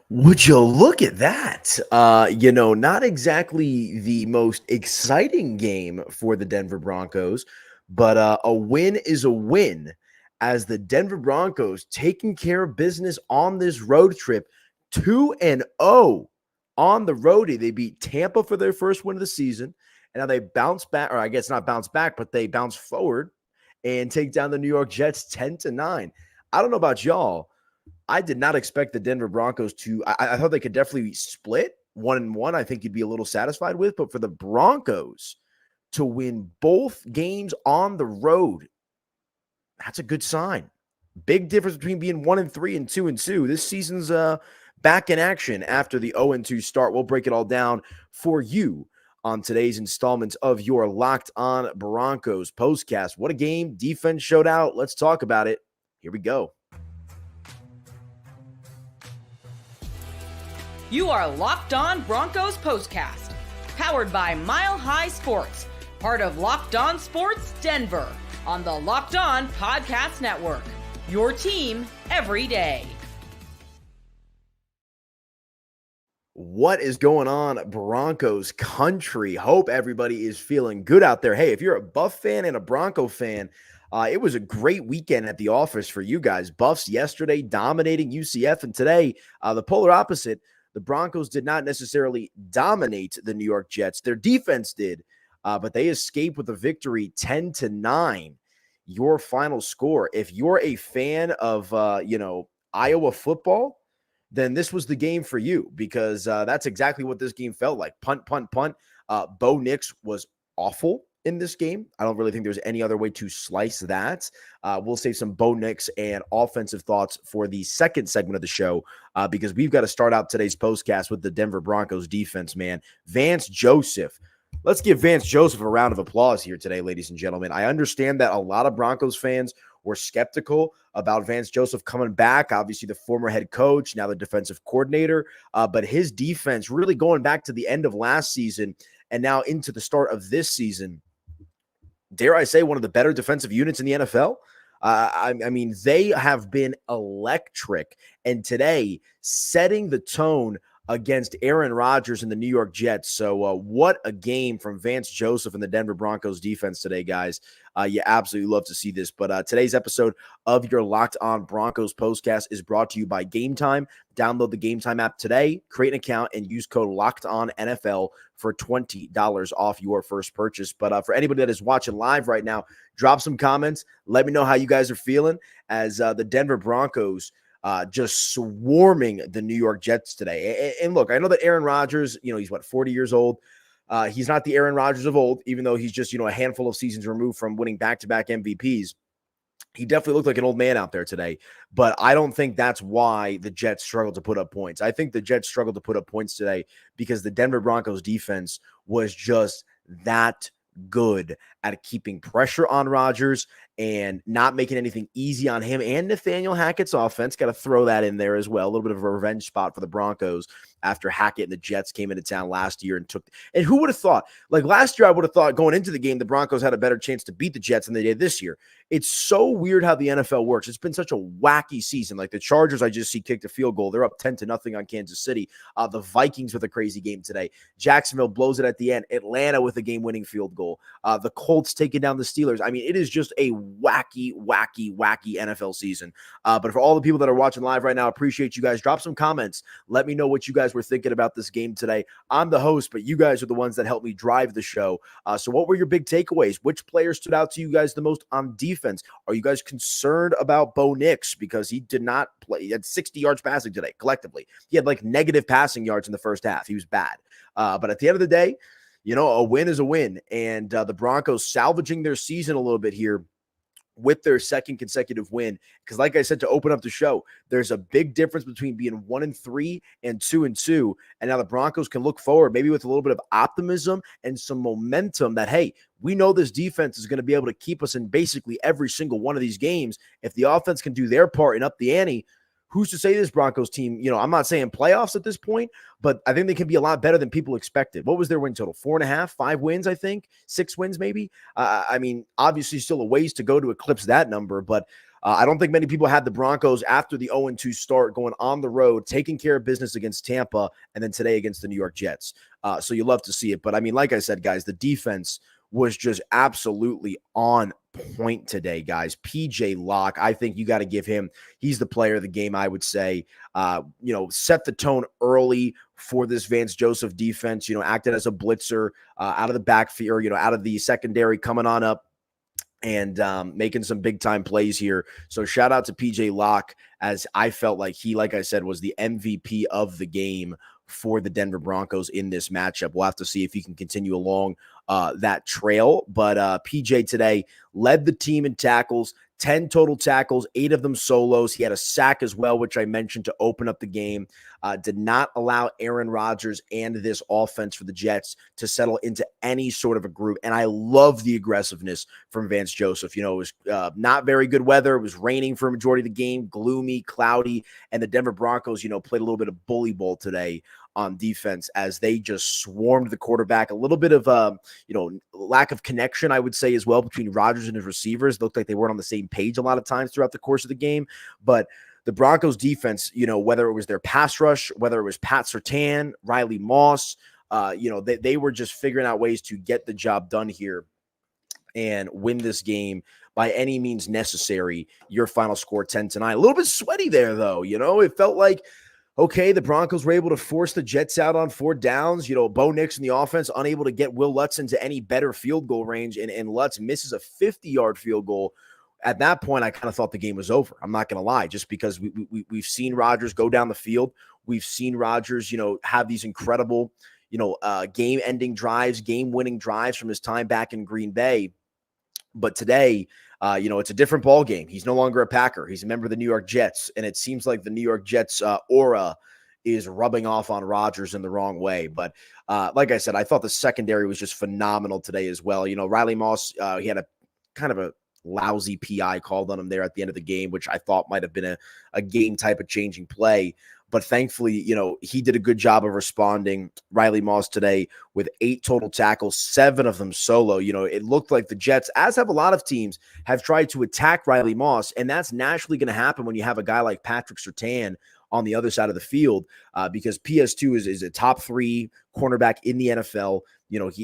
Would you look at that? Not exactly the most exciting game for the Denver Broncos, but a win is a win as the Denver Broncos taking care of business on this road trip 2-0 on the roadie. They beat Tampa for their first win of the season, and now they bounce back, or I guess not bounce back, but they bounce forward and take down the New York Jets 10-9. I don't know about y'all. I did not expect the Denver Broncos to. I thought they could definitely split 1-1. I think you'd be a little satisfied with, but for the Broncos to win both games on the road, that's a good sign. Big difference between being 1-3 and 2-2. This season's back in action after the 0-2 start. We'll break it all down for you on today's installment of your Locked On Broncos postcast. What a game. Defense showed out. Let's talk about it. Here we go. You are Locked On Broncos POSTCAST, powered by Mile High Sports, part of Locked On Sports Denver, on the Locked On Podcast Network. Your team every day. What is going on, Broncos country? Hope everybody is feeling good out there. Hey, if you're a Buff fan and a Bronco fan, it was a great weekend at the office for you guys. Buffs yesterday dominating UCF, and today, the polar opposite. The Broncos did not necessarily dominate the New York Jets. Their defense did, but they escaped with a victory 10-9. Your final score. If you're a fan of, Iowa football, then this was the game for you because that's exactly what this game felt like. Punt, punt, punt. Bo Nix was awful in this game. I don't really think there's any other way to slice that. We'll save some Bo Nix and offensive thoughts for the second segment of the show because we've got to start out today's postcast with the Denver Broncos defense, man. Vance Joseph. Let's give Vance Joseph a round of applause here today, ladies and gentlemen. I understand that a lot of Broncos fans were skeptical about Vance Joseph coming back. Obviously, the former head coach, now the defensive coordinator, but his defense really going back to the end of last season and now into the start of this season, dare I say, one of the better defensive units in the NFL. I mean, they have been electric. And today, setting the tone against Aaron Rodgers and the New York Jets. So what a game from Vance Joseph and the Denver Broncos defense today, guys. You absolutely love to see this. But today's episode of your Locked On Broncos postcast is brought to you by Game Time. Download the Game Time app today, create an account, and use code LOCKEDONNFL for $20 off your first purchase. But for anybody that is watching live right now, drop some comments. Let me know how you guys are feeling as the Denver Broncos just swarming the New York Jets today. And look, I know that Aaron Rodgers, he's 40 years old. He's not the Aaron Rodgers of old, even though he's just, a handful of seasons removed from winning back-to-back MVPs. He definitely looked like an old man out there today, but I don't think that's why the Jets struggled to put up points. I think the Jets struggled to put up points today because the Denver Broncos defense was just that good at keeping pressure on Rodgers and not making anything easy on him and Nathaniel Hackett's offense. Got to throw that in there as well. A little bit of a revenge spot for the Broncos after Hackett and the Jets came into town last year and who would have thought? Like last year, I would have thought going into the game, the Broncos had a better chance to beat the Jets than they did this year. It's so weird how the NFL works. It's been such a wacky season. Like the Chargers, I just see kicked a field goal. They're up 10-0 on Kansas City. The Vikings with a crazy game today. Jacksonville blows it at the end. Atlanta with a game-winning field goal. The Colts taking down the Steelers. I mean, it is just a wacky NFL season. But for all the people that are watching live right now, appreciate you guys. Drop some comments. Let me know what you guys were thinking about this game today. I'm the host, but you guys are the ones that help me drive the show. So what were your big takeaways? Which players stood out to you guys the most on defense? Are you guys concerned about Bo Nix because he did not play? He had 60 yards passing today collectively. He had like negative passing yards in the first half. He was bad. But at the end of the day, a win is a win. And the Broncos salvaging their season a little bit here with their second consecutive win. Because like I said, to open up the show, there's a big difference between being 1-3 and 2-2. And now the Broncos can look forward, maybe with a little bit of optimism and some momentum that, hey, we know this defense is going to be able to keep us in basically every single one of these games. If the offense can do their part and up the ante, who's to say this Broncos team, I'm not saying playoffs at this point, but I think they can be a lot better than people expected. What was their win total? 4.5, 5 wins, I think, 6 wins maybe. I mean, obviously still a ways to go to eclipse that number, but I don't think many people had the Broncos after the 0-2 start going on the road, taking care of business against Tampa, and then today against the New York Jets. So you love to see it. But I mean, like I said, guys, the defense was just absolutely on point today, guys. PJ Locke, I think you got to give him, he's the player of the game, I would say. Set the tone early for this Vance Joseph defense, acted as a blitzer out of the backfield, out of the secondary, coming on up and making some big time plays here. So shout out to PJ Locke, as I felt like he, like I said, was the MVP of the game for the Denver Broncos in this matchup. We'll have to see if he can continue along that trail. But PJ today led the team in tackles, 10 total tackles, 8 of them solos. He had a sack as well, which I mentioned, to open up the game. Did not allow Aaron Rodgers and this offense for the Jets to settle into any sort of a group. And I love the aggressiveness from Vance Joseph. It was not very good weather. It was raining for a majority of the game, gloomy, cloudy. And the Denver Broncos, played a little bit of bully ball today on defense as they just swarmed the quarterback. A little bit of, lack of connection, I would say, as well, between Rodgers and his receivers. It looked like they weren't on the same page a lot of times throughout the course of the game. But the Broncos defense, whether it was their pass rush, whether it was Pat Surtain, Riley Moss, they were just figuring out ways to get the job done here and win this game by any means necessary. Your final score 10-9. A little bit sweaty there, though. It felt like, okay, the Broncos were able to force the Jets out on 4 downs. Bo Nix in the offense unable to get Will Lutz into any better field goal range, and Lutz misses a 50-yard field goal. At that point, I kind of thought the game was over. I'm not going to lie, just because we've seen Rodgers go down the field. We've seen Rodgers, have these incredible, game-ending drives, game-winning drives from his time back in Green Bay. But today, it's a different ball game. He's no longer a Packer. He's a member of the New York Jets, and it seems like the New York Jets aura is rubbing off on Rodgers in the wrong way. But like I said, I thought the secondary was just phenomenal today as well. Riley Moss, he had a kind of a lousy PI called on him there at the end of the game, which I thought might have been a game type of changing play. But thankfully, he did a good job of responding. Riley Moss today with 8 total tackles, 7 of them solo. It looked like the Jets, as have a lot of teams, have tried to attack Riley Moss, and that's naturally going to happen when you have a guy like Patrick Surtain on the other side of the field, because PS2 is a top 3 cornerback in the NFL.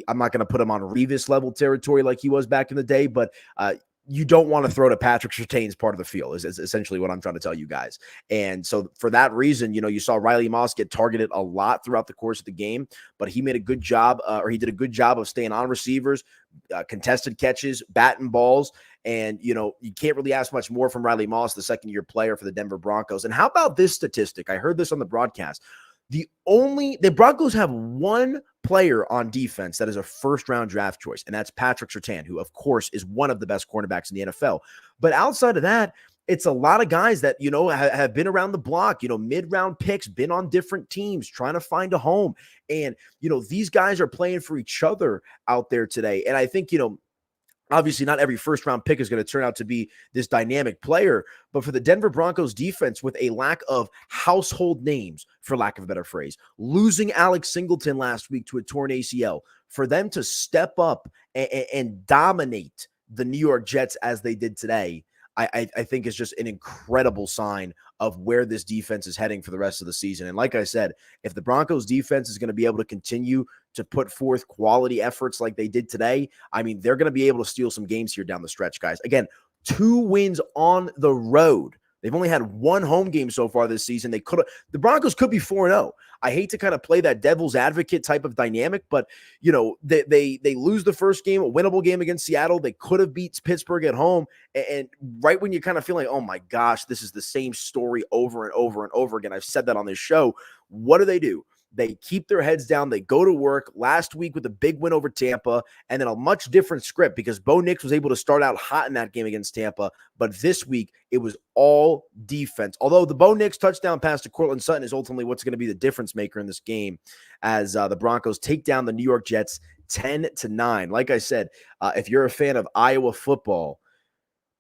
I'm not going to put him on Revis level territory like he was back in the day, but you don't want to throw to Patrick Surtain's part of the field is essentially what I'm trying to tell you guys. And so for that reason, you saw Riley Moss get targeted a lot throughout the course of the game, but he made a good job, he did a good job of staying on receivers, contested catches, batting balls. And, you can't really ask much more from Riley Moss, the second-year player for the Denver Broncos. And how about this statistic? I heard this on the broadcast. The Broncos have one player on defense that is a first-round draft choice, and that's Patrick Surtain, who, of course, is one of the best cornerbacks in the NFL. But outside of that, it's a lot of guys that, have been around the block, mid-round picks, been on different teams, trying to find a home. And, these guys are playing for each other out there today. And I think, obviously, not every first-round pick is going to turn out to be this dynamic player, but for the Denver Broncos defense, with a lack of household names, for lack of a better phrase, losing Alex Singleton last week to a torn ACL, for them to step up and dominate the New York Jets as they did today, I think is just an incredible sign of where this defense is heading for the rest of the season. And like I said, if the Broncos defense is going to be able to continue to put forth quality efforts like they did today, they're going to be able to steal some games here down the stretch, guys. Again, 2 wins on the road. They've only had 1 home game so far this season. The Broncos could be 4-0. I hate to kind of play that devil's advocate type of dynamic, but they lose the first game, a winnable game against Seattle. They could have beat Pittsburgh at home, and right when you kind of feel like, oh my gosh, this is the same story over and over and over again. I've said that on this show. What do? They keep their heads down. They go to work. Last week with a big win over Tampa, and then a much different script because Bo Nix was able to start out hot in that game against Tampa. But this week, it was all defense. Although the Bo Nix touchdown pass to Courtland Sutton is ultimately what's going to be the difference maker in this game as the Broncos take down the New York Jets 10-9. Like I said, if you're a fan of Iowa football,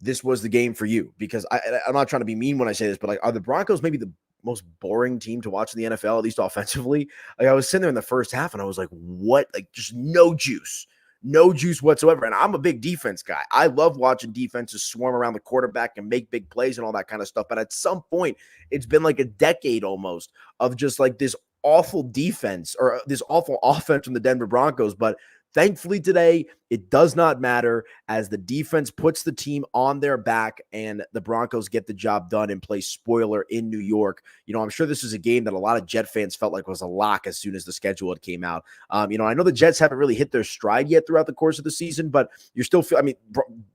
this was the game for you because I'm not trying to be mean when I say this, but are the Broncos maybe the most boring team to watch in the NFL, at least offensively? I was sitting there in the first half and I was like, what? Just no juice. no juice whatsoever. And I'm a big defense guy. I love watching defenses swarm around the quarterback and make big plays and all that kind of stuff. But at some point, it's been like a decade almost of just like this awful defense or this awful offense from the Denver Broncos. But thankfully today, it does not matter as the defense puts the team on their back and the Broncos get the job done and play spoiler in New York. I'm sure this is a game that a lot of Jet fans felt like was a lock as soon as the schedule had came out. I know the Jets haven't really hit their stride yet throughout the course of the season, but you're still,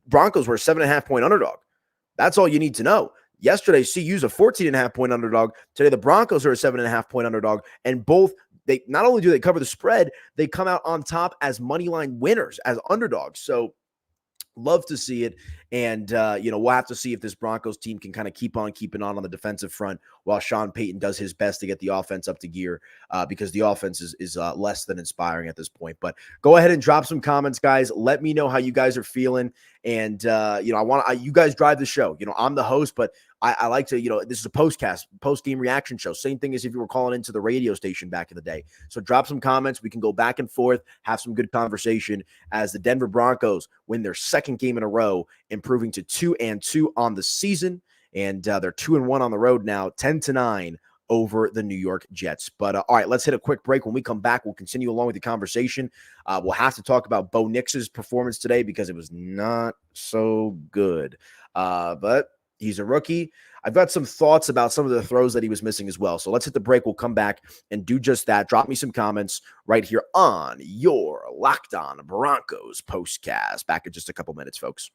Broncos were a 7.5-point underdog. That's all you need to know. Yesterday, CU's a 14.5-point underdog. Today, the Broncos are a 7.5-point underdog, and both they not only do they cover the spread, they come out on top as money line winners, as underdogs. So love to see it. And, we'll have to see if this Broncos team can kind of keep on keeping on the defensive front while Sean Payton does his best to get the offense up to gear because the offense is less than inspiring at this point. But go ahead and drop some comments, guys. Let me know how you guys are feeling. And, I want you guys drive the show. I'm the host, but I like to, this is a post-game reaction show. Same thing as if you were calling into the radio station back in the day. So drop some comments. We can go back and forth, have some good conversation as the Denver Broncos win their second game in a row, improving to 2-2 on the season. And they're 2-1 on the road now, 10-9 over the New York Jets. But all right, let's hit a quick break. When we come back, we'll continue along with the conversation. We'll have to talk about Bo Nix's performance today because it was not so good. But he's a rookie. I've got some thoughts about some of the throws that he was missing as well. So let's hit the break. We'll come back and do just that. Drop me some comments right here on your Locked On Broncos postcast. Back in just a couple minutes, folks.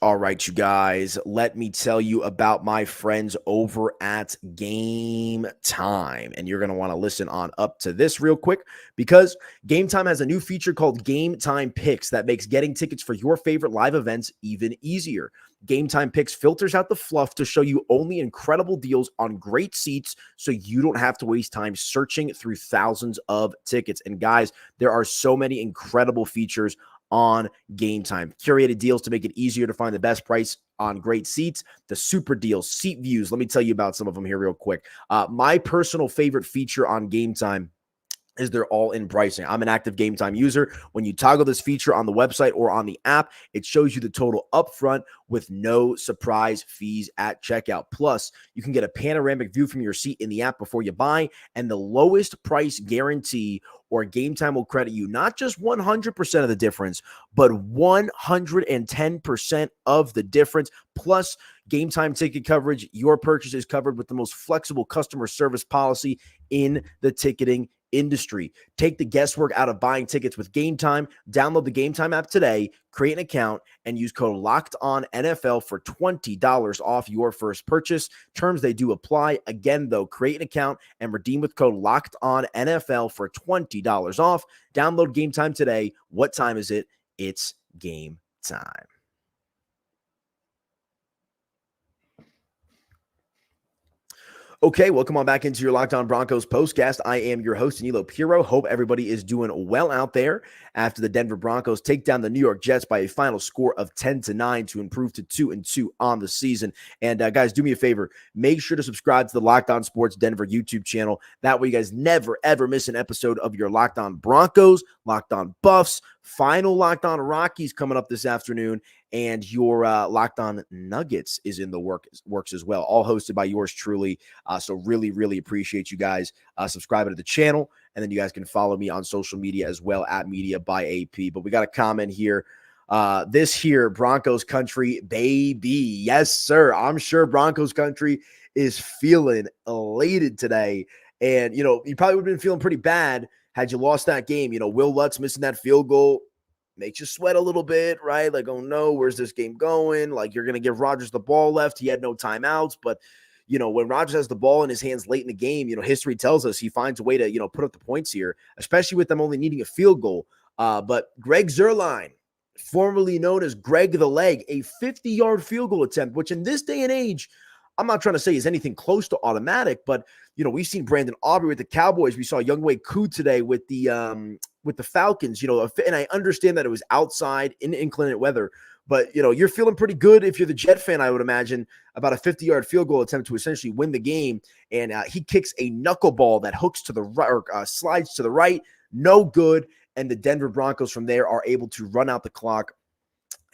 All right, you guys, let me tell you about my friends over at Game Time. And you're going to want to listen on up to this real quick because Game Time has a new feature called Game Time Picks that makes getting tickets for your favorite live events even easier. Game Time Picks filters out the fluff to show you only incredible deals on great seats so you don't have to waste time searching through thousands of tickets. And guys, there are so many incredible features on Game Time. Curated deals to make it easier to find the best price on great seats, the super deals, seat views. Let me tell you about some of them here real quick. My personal favorite feature on Game Time is their all-in pricing. I'm an active Game Time user. When you toggle this feature on the website or on the app, it shows you the total upfront with no surprise fees at checkout. Plus, you can get a panoramic view from your seat in the app before you buy, and the lowest price guarantee or Game Time will credit you not just 100% of the difference, but 110% of the difference. Plus, Game Time ticket coverage. Your purchase is covered with the most flexible customer service policy in the ticketing industry. Take the guesswork out of buying tickets with Game Time. Download the Game Time app today, create an account, and use code LOCKEDONNFL for $20 off your first purchase. Terms, they do apply. Again, though, create an account and redeem with code LOCKEDONNFL for $20 off. Download Game Time today. What time is it? It's game time. Okay, welcome on back into your Locked On Broncos postcast. I am your host, Aniello Piro. Hope everybody is doing well out there after the Denver Broncos take down the New York Jets by a final score of 10-9 to improve to 2-2 on the season. And guys, do me a favor. Make sure to subscribe to the Locked On Sports Denver YouTube channel. That way you guys never, ever miss an episode of your Locked On Broncos, Locked On Buffs, final Locked On Rockies coming up this afternoon, and your Locked On Nuggets is in the works as well, all hosted by yours truly. So really, really appreciate you guys subscribing to the channel, and then you guys can follow me on social media as well at Media by AP. But we got a comment here. This here, Broncos country, baby. Yes, sir. I'm sure Broncos country is feeling elated today. And, you probably would have been feeling pretty bad had you lost that game. Will Lutz missing that field goal makes you sweat a little bit, right? Like, oh no, where's this game going? Like, you're going to give Rodgers the ball left. He had no timeouts, but when Rodgers has the ball in his hands late in the game, history tells us he finds a way to, put up the points here, especially with them only needing a field goal. But Greg Zuerlein, formerly known as Greg the Leg, a 50-yard field goal attempt, which in this day and age, I'm not trying to say is anything close to automatic, but we've seen Brandon Aubrey with the Cowboys. We saw Younghoe Koo today with the Falcons. And I understand that it was outside in inclement weather, But, you're feeling pretty good if you're the Jet fan, I would imagine, about a 50-yard field goal attempt to essentially win the game. And he kicks a knuckleball that hooks to the right, or slides to the right. No good. And the Denver Broncos from there are able to run out the clock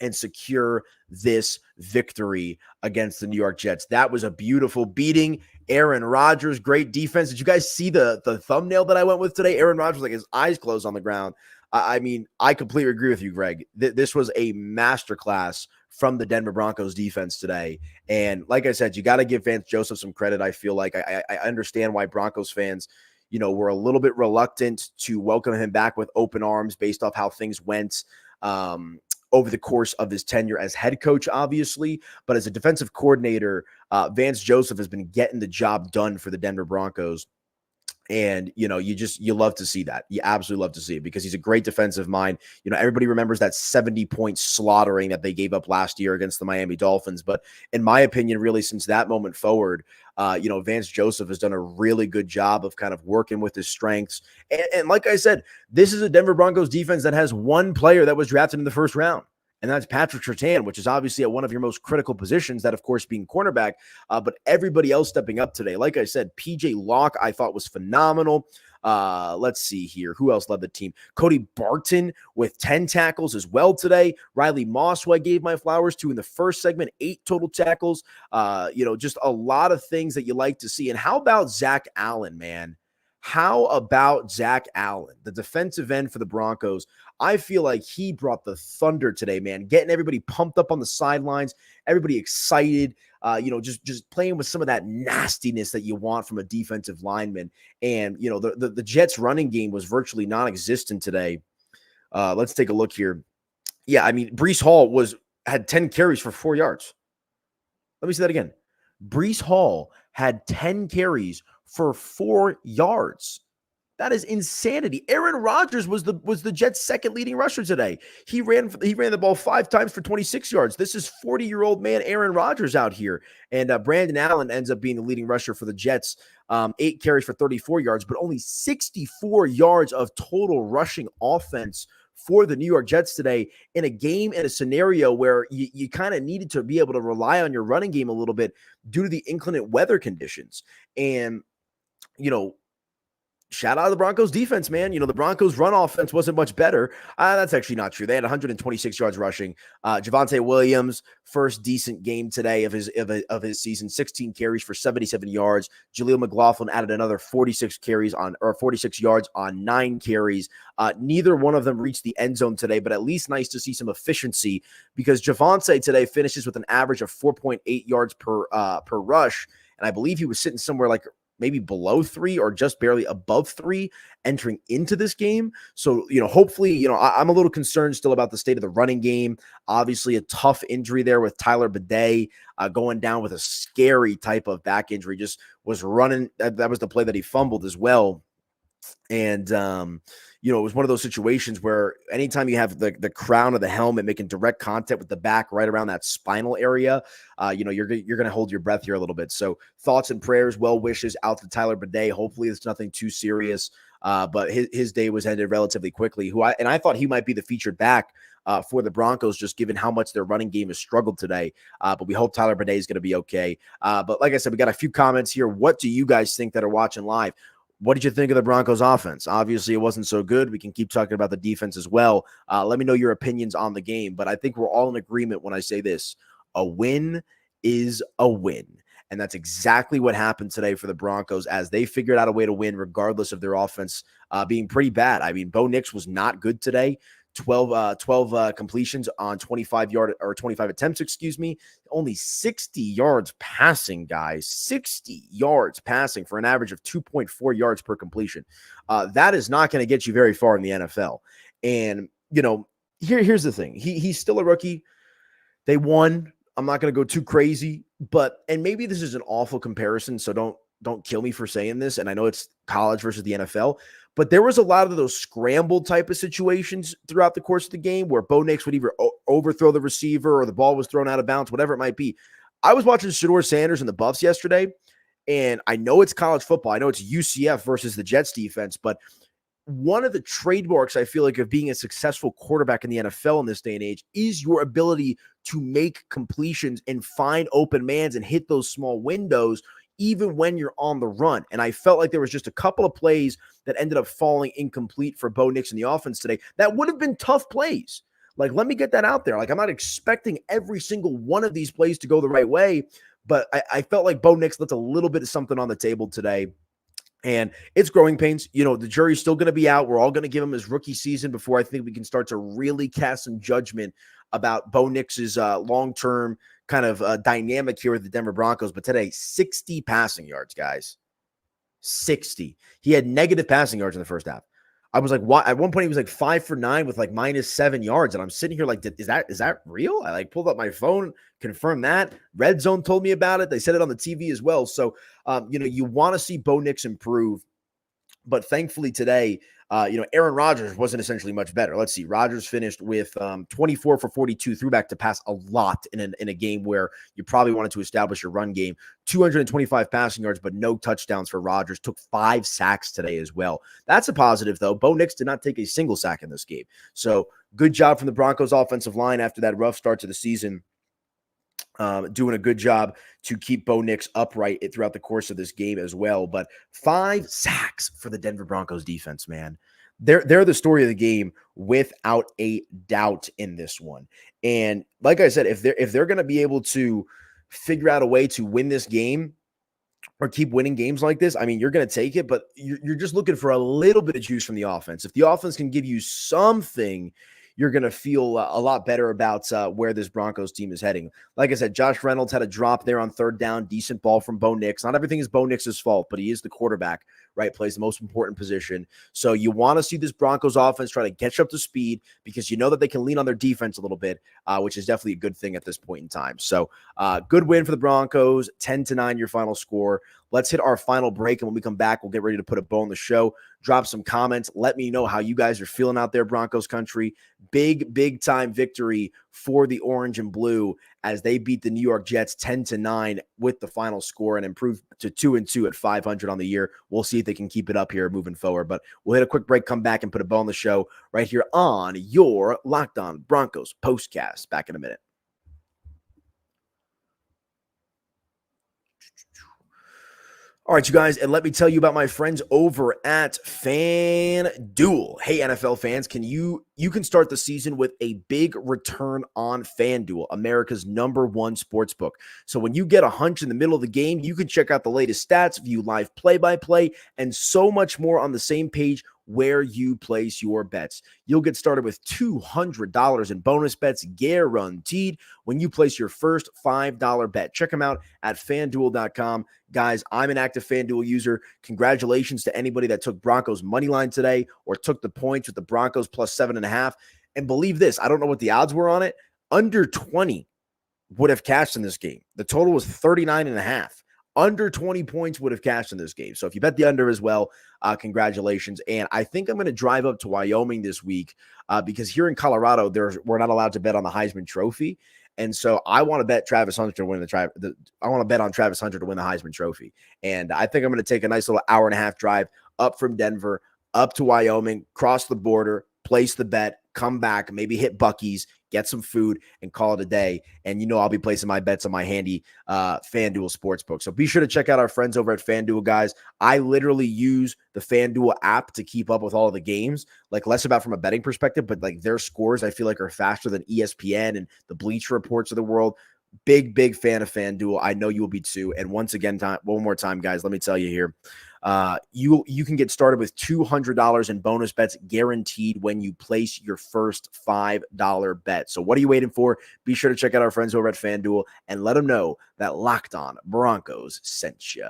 and secure this victory against the New York Jets. That was a beautiful beating. Aaron Rodgers, great defense. Did you guys see the thumbnail that I went with today? Aaron Rodgers, like his eyes closed on the ground. I mean, I completely agree with you, Greg. This was a masterclass from the Denver Broncos defense today. And like I said, you got to give Vance Joseph some credit. I feel like I understand why Broncos fans, were a little bit reluctant to welcome him back with open arms based off how things went over the course of his tenure as head coach, obviously. But as a defensive coordinator, Vance Joseph has been getting the job done for the Denver Broncos. And, you love to see that. You absolutely love to see it because he's a great defensive mind. Everybody remembers that 70-point slaughtering that they gave up last year against the Miami Dolphins. But in my opinion, really, since that moment forward, Vance Joseph has done a really good job of kind of working with his strengths. And like I said, this is a Denver Broncos defense that has one player that was drafted in the first round. And that's Patrick Surtain, which is obviously at one of your most critical positions, that, of course, being cornerback. But everybody else stepping up today. Like I said, PJ Locke, I thought, was phenomenal. Let's see here. Who else led the team? Cody Barton with 10 tackles as well today. Riley Moss, who I gave my flowers to in the first segment, 8 total tackles. Just a lot of things that you like to see. And how about Zach Allen, man? How about Zach Allen, the defensive end for the Broncos? I feel like he brought the thunder today, man, getting everybody pumped up on the sidelines, everybody excited, just playing with some of that nastiness that you want from a defensive lineman. And, the Jets running game was virtually non-existent today. Let's take a look here. Yeah, I mean, Breece Hall had 10 carries for 4 yards. Let me say that again. Breece Hall had 10 carries for 4 yards. That is insanity. Aaron Rodgers was the Jets' second leading rusher today. He ran the ball 5 times for 26 yards. This is 40-year-old man Aaron Rodgers out here. And Brandon Allen ends up being the leading rusher for the Jets. 8 carries for 34 yards, but only 64 yards of total rushing offense for the New York Jets today in a game, in a scenario where you kind of needed to be able to rely on your running game a little bit due to the inclement weather conditions. And, shout out to the Broncos defense, man. The Broncos run offense wasn't much better. That's actually not true. They had 126 yards rushing. Javonte Williams, first decent game today of his season, 16 carries for 77 yards. Jaleel McLaughlin added another 46 yards on 9 carries. Neither one of them reached the end zone today, but at least nice to see some efficiency because Javonte today finishes with an average of 4.8 yards per rush. And I believe he was sitting somewhere like maybe below 3 or just barely above 3 entering into this game. So, hopefully, I'm a little concerned still about the state of the running game. Obviously, a tough injury there with Tyler Bidet going down with a scary type of back injury. Just was running. That was the play that he fumbled as well. And, it was one of those situations where anytime you have the crown of the helmet making direct contact with the back right around that spinal area, you're going to hold your breath here a little bit. So thoughts and prayers, well wishes out to Tyler Bidet. Hopefully it's nothing too serious, but his day was ended relatively quickly. I thought he might be the featured back for the Broncos, just given how much their running game has struggled today. But we hope Tyler Bidet is going to be okay. But like I said, we got a few comments here. What do you guys think that are watching live? What did you think of the Broncos offense? Obviously, it wasn't so good. We can keep talking about the defense as well. Let me know your opinions on the game. But I think we're all in agreement when I say this. A win is a win. And that's exactly what happened today for the Broncos as they figured out a way to win regardless of their offense being pretty bad. I mean, Bo Nix was not good today. 12 completions on 25 attempts, only 60 yards passing, guys, 60 yards passing for an average of 2.4 yards per completion. That is not going to get you very far in the NFL. And, here's the thing. He's still a rookie. They won. I'm not going to go too crazy, and maybe this is an awful comparison. So don't kill me for saying this. And I know it's college versus the NFL, but there was a lot of those scramble type of situations throughout the course of the game where Bo Nix would either overthrow the receiver or the ball was thrown out of bounds, whatever it might be. I was watching Shedeur Sanders and the Buffs yesterday, and I know it's college football. I know it's UCF versus the Jets defense, but one of the trademarks, I feel like, of being a successful quarterback in the NFL in this day and age is your ability to make completions and find open mans and hit those small windows, even when you're on the run. And I felt like there was just a couple of plays that ended up falling incomplete for Bo Nix in the offense today that would have been tough plays. Like, let me get that out there. Like, I'm not expecting every single one of these plays to go the right way, but I felt like Bo Nix left a little bit of something on the table today. And it's growing pains. You know, the jury's still going to be out. We're all going to give him his rookie season before I think we can start to really cast some judgment about Bo Nix's long-term kind of dynamic here with the Denver Broncos. But today, 60 passing yards, guys. 60. He had negative passing yards in the first half. I was like, what? At one point, he was like 5 for 9 with like -7 yards. And I'm sitting here like, is that real? I like pulled up my phone, confirmed that. Red Zone told me about it. They said it on the TV as well. So, you want to see Bo Nix improve. But thankfully today, Aaron Rodgers wasn't essentially much better. Let's see. Rodgers finished with 24 for 42, threw back to pass a lot in a game where you probably wanted to establish your run game. 225 passing yards, but no touchdowns for Rodgers. Took 5 sacks today as well. That's a positive, though. Bo Nix did not take a single sack in this game. So good job from the Broncos offensive line after that rough start to the season. Doing a good job to keep Bo Nix upright throughout the course of this game as well. But 5 sacks for the Denver Broncos defense, man. They're the story of the game without a doubt in this one. And like I said, if they're going to be able to figure out a way to win this game or keep winning games like this, I mean, you're going to take it, but you're just looking for a little bit of juice from the offense. If the offense can give you something, you're going to feel a lot better about where this Broncos team is heading. Like I said, Josh Reynolds had a drop there on third down, decent ball from Bo Nix. Not everything is Bo Nix's fault, but he is the quarterback, right? Plays the most important position. So you want to see this Broncos offense try to catch up to speed because you know that they can lean on their defense a little bit, which is definitely a good thing at this point in time. So good win for the Broncos, 10-9 your final score. Let's hit our final break, and when we come back, we'll get ready to put a bow on the show. Drop some comments. Let me know how you guys are feeling out there, Broncos country. Big time victory for the orange and blue as they beat the New York Jets 10-9 with the final score and improved to 2-2 at 500 on the year. We'll see if they can keep it up here moving forward. But we'll hit a quick break, come back, and put a bow on the show right here on your Locked On Broncos postcast. Back in a minute. All right, you guys, and let me tell you about my friends over at FanDuel. Hey, NFL fans, you can start the season with a big return on FanDuel, America's #1 sportsbook. So when you get a hunch in the middle of the game, you can check out the latest stats, view live play-by-play, and so much more on the same page where you place your bets. You'll get started with $200 in bonus bets guaranteed when you place your first $5 bet. Check them out at FanDuel.com. Guys, I'm an active FanDuel user. Congratulations to anybody that took Broncos money line today or took the points with the Broncos plus 7.5. And believe this, I don't know what the odds were on it. Under 20 would have cashed in this game. The total was 39.5. Under 20 points would have cashed in this game. So if you bet the under as well, congratulations. And I think I'm going to drive up to Wyoming this week because here in Colorado, we're not allowed to bet on the Heisman Trophy. And so I want to bet Travis Hunter to win I want to bet on Travis Hunter to win the Heisman Trophy. And I think I'm going to take a nice little hour-and-a-half drive up from Denver, up to Wyoming, cross the border, place the bet, come back, maybe hit Buc-ee's, get some food, and call it a day. And I'll be placing my bets on my handy FanDuel Sportsbook. So be sure to check out our friends over at FanDuel, guys. I literally use the FanDuel app to keep up with all of the games, like less about from a betting perspective, but like their scores I feel like are faster than ESPN and the Bleacher Reports of the world. Big fan of FanDuel. I know you will be too. And once again, one more time, guys, let me tell you here. You can get started with $200 in bonus bets guaranteed when you place your first $5 bet. So what are you waiting for? Be sure to check out our friends over at FanDuel and let them know that Locked On Broncos sent you.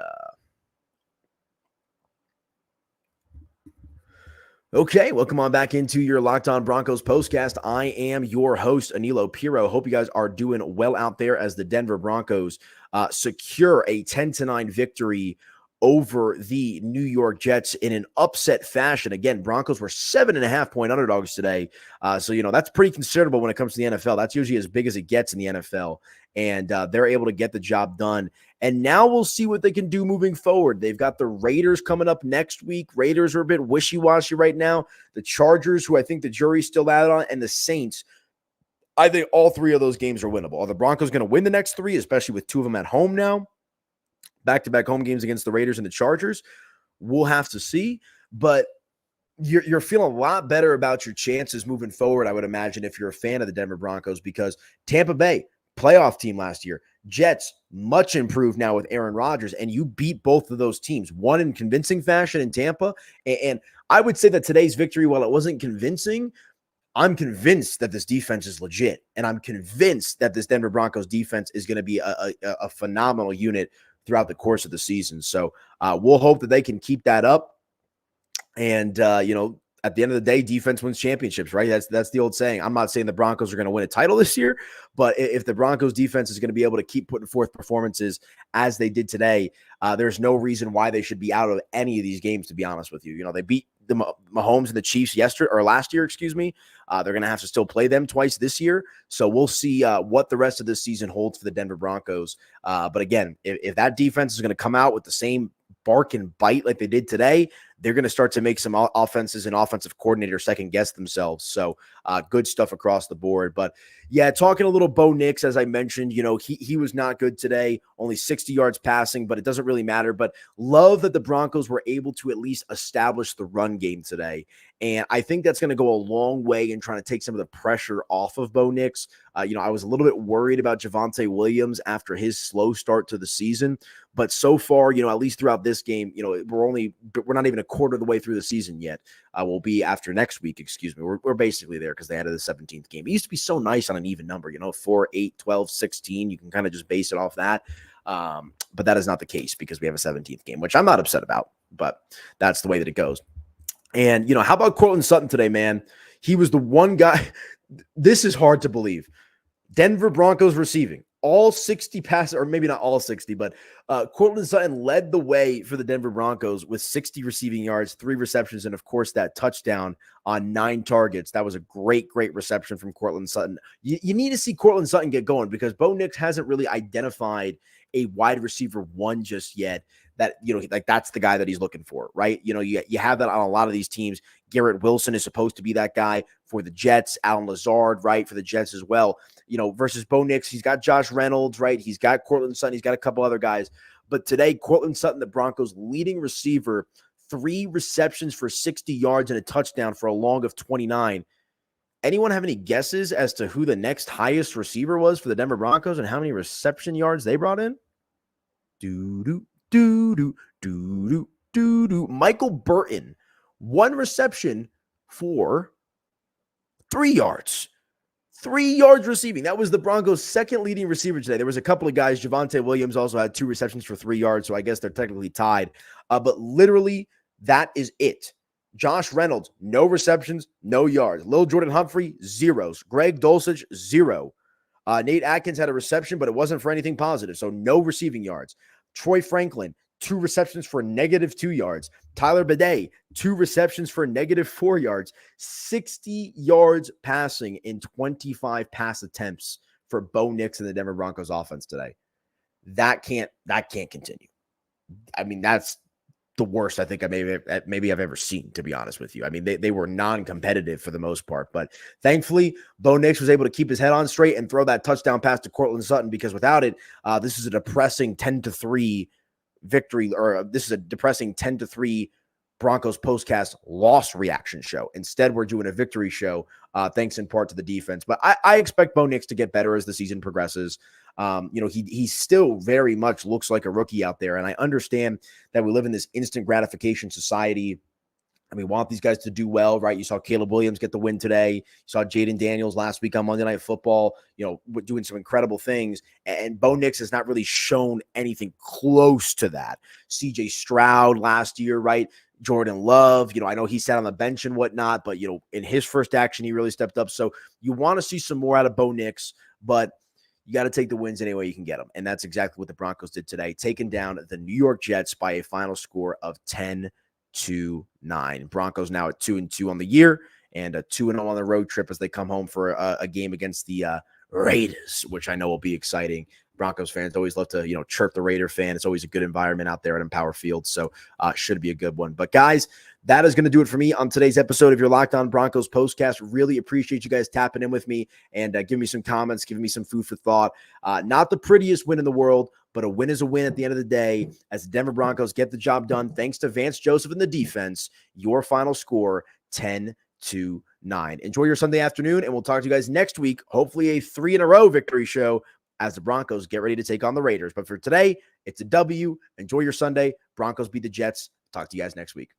Okay, welcome on back into your Locked On Broncos postcast. I am your host, Aniello Piro. Hope you guys are doing well out there as the Denver Broncos secure a 10-9 victory over the New York Jets in an upset fashion. Again, Broncos were 7.5-point underdogs today. So, that's pretty considerable when it comes to the NFL. That's usually as big as it gets in the NFL. And they're able to get the job done. And now we'll see what they can do moving forward. They've got the Raiders coming up next week. Raiders are a bit wishy-washy right now. The Chargers, who I think the jury's still out on, and the Saints. I think all three of those games are winnable. Are the Broncos going to win the next three, especially with two of them at home now? Back-to-back home games against the Raiders and the Chargers. We'll have to see. But you're feeling a lot better about your chances moving forward, I would imagine, if you're a fan of the Denver Broncos, because Tampa Bay, playoff team last year. Jets, much improved now with Aaron Rodgers, and you beat both of those teams, one in convincing fashion in Tampa. And I would say that today's victory, while it wasn't convincing, I'm convinced that this defense is legit, and I'm convinced that this Denver Broncos defense is going to be a phenomenal unit throughout the course of the season. So we'll hope that they can keep that up. And, at the end of the day, defense wins championships, right? That's the old saying. I'm not saying the Broncos are going to win a title this year, but if the Broncos defense is going to be able to keep putting forth performances as they did today, there's no reason why they should be out of any of these games, to be honest with you. They beat the Mahomes and the Chiefs last year. They're going to have to still play them twice this year. So we'll see what the rest of this season holds for the Denver Broncos. But again, if that defense is going to come out with the same bark and bite like they did today, they're going to start to make some offenses and offensive coordinators second guess themselves. So good stuff across the board. But yeah, talking a little Bo Nix, as I mentioned, he was not good today, only 60 yards passing, but it doesn't really matter. But love that the Broncos were able to at least establish the run game today. And I think that's going to go a long way in trying to take some of the pressure off of Bo Nix. I was a little bit worried about Javonte Williams after his slow start to the season. But so far, at least throughout this game, we're not even a quarter of the way through the season yet. We'll be after next week, We're basically there because they added the 17th game. It used to be so nice on an even number, 4, 8, 12, 16. You can kind of just base it off that. But that is not the case because we have a 17th game, which I'm not upset about, but that's the way that it goes. And, how about Courtland Sutton today, man? He was the one guy. This is hard to believe. Denver Broncos receiving all 60 passes, or maybe not all 60, but Courtland Sutton led the way for the Denver Broncos with 60 receiving yards, 3 receptions, and of course that touchdown on 9 targets. That was a great reception from Courtland Sutton. You need to see Courtland Sutton get going because Bo Nix hasn't really identified a wide receiver one just yet that, that's the guy that he's looking for, right? You have that on a lot of these teams. Garrett Wilson is supposed to be that guy for the Jets. Alan Lazard, right, for the Jets as well. Versus Bo Nix, he's got Josh Reynolds, right? He's got Courtland Sutton. He's got a couple other guys. But today, Courtland Sutton, the Broncos' leading receiver, 3 receptions for 60 yards and a touchdown for a long of 29. Anyone have any guesses as to who the next highest receiver was for the Denver Broncos and how many reception yards they brought in? Michael Burton, 1 reception for 3 yards. 3 yards receiving. That was the Broncos' second leading receiver today. There was a couple of guys. Javonte Williams also had 2 receptions for 3 yards, so I guess they're technically tied. But literally, that is it. Josh Reynolds, no receptions, no yards. Lil Jordan Humphrey, 0s. Greg Dulcich, 0. Nate Atkins had a reception, but it wasn't for anything positive, so no receiving yards. Troy Franklin, 2 receptions for -2 yards. Tyler Bidet, 2 receptions for -4 yards. 60 yards passing in 25 pass attempts for Bo Nix and the Denver Broncos offense today. That can't continue. I mean, that's the worst I think maybe I've ever seen, to be honest with you. I mean, they were non-competitive for the most part, but thankfully Bo Nix was able to keep his head on straight and throw that touchdown pass to Courtland Sutton, because without it, this is a depressing 10-3 victory, or this is a depressing 10-3 Broncos postcast loss reaction show. Instead, we're doing a victory show, thanks in part to the defense. But I expect Bo Nix to get better as the season progresses. He still very much looks like a rookie out there. And I understand that we live in this instant gratification society, and we want these guys to do well, right? You saw Caleb Williams get the win today. You saw Jaden Daniels last week on Monday Night Football, doing some incredible things. And Bo Nix has not really shown anything close to that. CJ Stroud last year, right? Jordan Love, I know he sat on the bench and whatnot, but, in his first action, he really stepped up. So you want to see some more out of Bo Nix, but you got to take the wins any way you can get them. And that's exactly what the Broncos did today, taking down the New York Jets by a final score of 10-9. Broncos now at 2-2 on the year and a 2-0 on the road trip as they come home for a game against the Raiders, which I know will be exciting. Broncos fans always love to, chirp the Raider fan. It's always a good environment out there at Empower Field, so should be a good one. But guys, that is going to do it for me on today's episode of your Locked On Broncos postcast. Really appreciate you guys tapping in with me and giving me some comments, giving me some food for thought. Not the prettiest win in the world, but a win is a win at the end of the day as the Denver Broncos get the job done thanks to Vance Joseph and the defense. Your final score, 10-9. Enjoy your Sunday afternoon, and we'll talk to you guys next week. Hopefully a 3-in-a-row victory show as the Broncos get ready to take on the Raiders. But for today, it's a W. Enjoy your Sunday. Broncos beat the Jets. Talk to you guys next week.